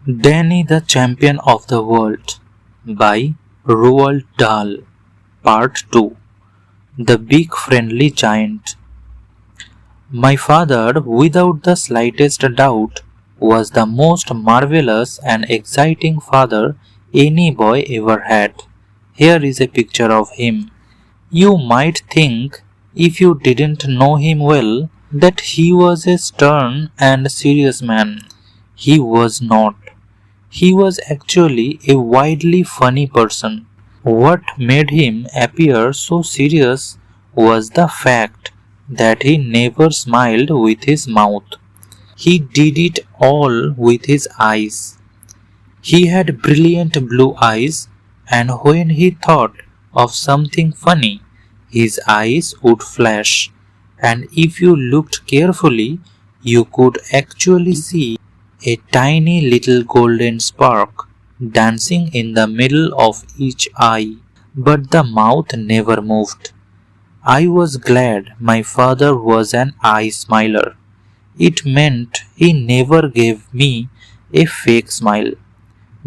Danny the Champion of the World by Roald Dahl. Part 2. The Big Friendly Giant. My father, without the slightest doubt, was the most marvelous and exciting father any boy ever had. Here is a picture of him. You might think, if you didn't know him well, that he was a stern and serious man. He was not. He was actually a widely funny person. What made him appear so serious was the fact that he never smiled with his mouth. He did it all with his eyes. He had brilliant blue eyes, and when he thought of something funny, his eyes would flash, and if you looked carefully, you could actually see a tiny little golden spark dancing in the middle of each eye, but the mouth never moved. I was glad my father was an eye smiler. It meant he never gave me a fake smile,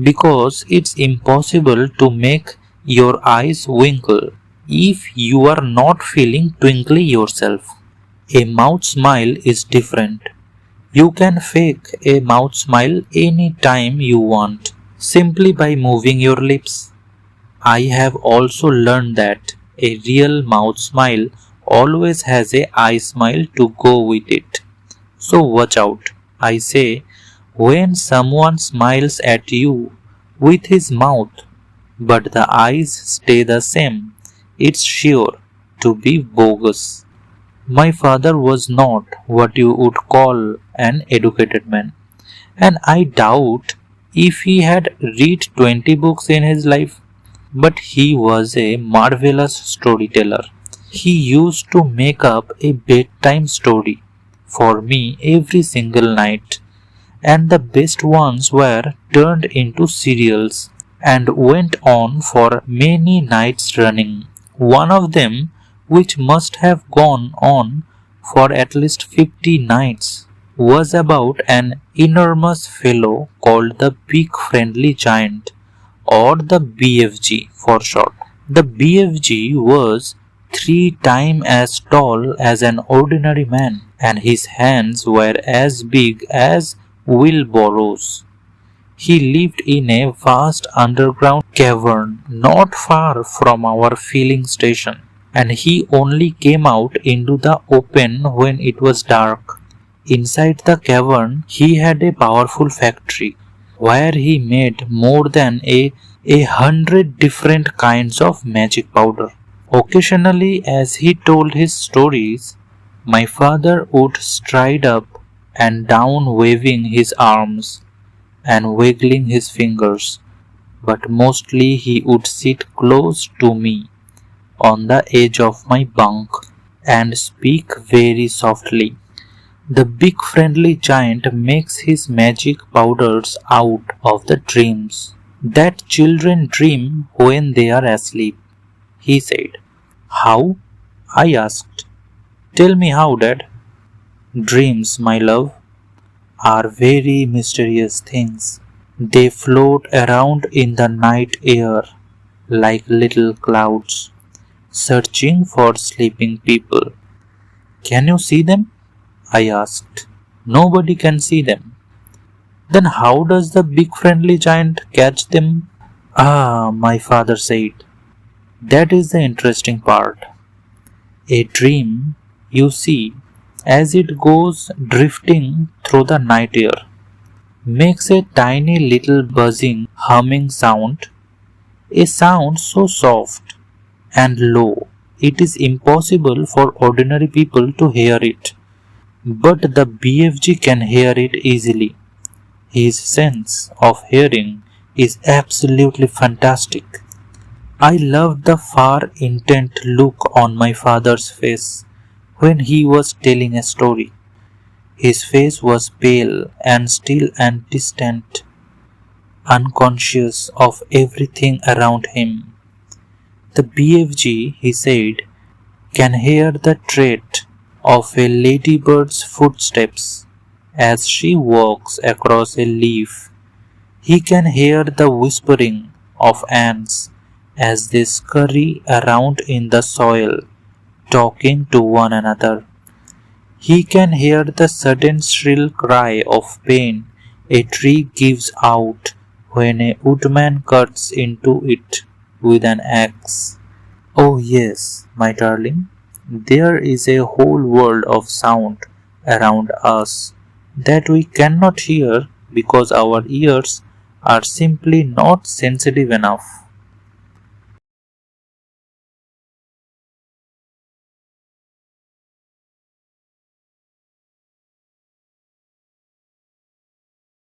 because it's impossible to make your eyes winkle if you are not feeling twinkly yourself. A mouth smile is different. You can fake a mouth smile any time you want, simply by moving your lips. I have also learned that a real mouth smile always has a eye smile to go with it. So watch out, I say, when someone smiles at you with his mouth, but the eyes stay the same, it's sure to be bogus. My father was not what you would call an educated man, and I doubt if he had read 20 books in his life, but he was a marvelous storyteller. He used to make up a bedtime story for me every single night, and the best ones were turned into serials and went on for many nights running. One of them, which must have gone on for at least 50 nights, was about an enormous fellow called the Big Friendly Giant, or the BFG for short. The BFG was 3 times as tall as an ordinary man, and his hands were as big as wheelbarrows. He lived in a vast underground cavern not far from our filling station, and he only came out into the open when it was dark. Inside the cavern, he had a powerful factory where he made more than a 100 different kinds of magic powder. Occasionally, as he told his stories, my father would stride up and down waving his arms and wiggling his fingers, but mostly he would sit close to me on the edge of my bunk and speak very softly. The Big Friendly Giant makes his magic powders out of the dreams that children dream when they are asleep, he said. How? I asked. Tell me how, Dad. Dreams, my love, are very mysterious things. They float around in the night air like little clouds, searching for sleeping people. Can you see them? I asked. Nobody can see them. Then how does the Big Friendly Giant catch them? Ah, my father said. That is the interesting part. A dream, you see, as it goes drifting through the night air, makes a tiny little buzzing, humming sound, a sound so soft and low it is impossible for ordinary people to hear it. But the BFG can hear it easily. His sense of hearing is absolutely fantastic. I loved the far intent look on my father's face when he was telling a story. His face was pale and still and distant, unconscious of everything around him. The BFG, he said, can hear the tread of a ladybird's footsteps as she walks across a leaf He can hear the whispering of ants as they scurry around in the soil, talking to one another. He can hear the sudden shrill cry of pain a tree gives out when a woodman cuts into it with an axe. Oh, yes, my darling, there is a whole world of sound around us that we cannot hear because our ears are simply not sensitive enough.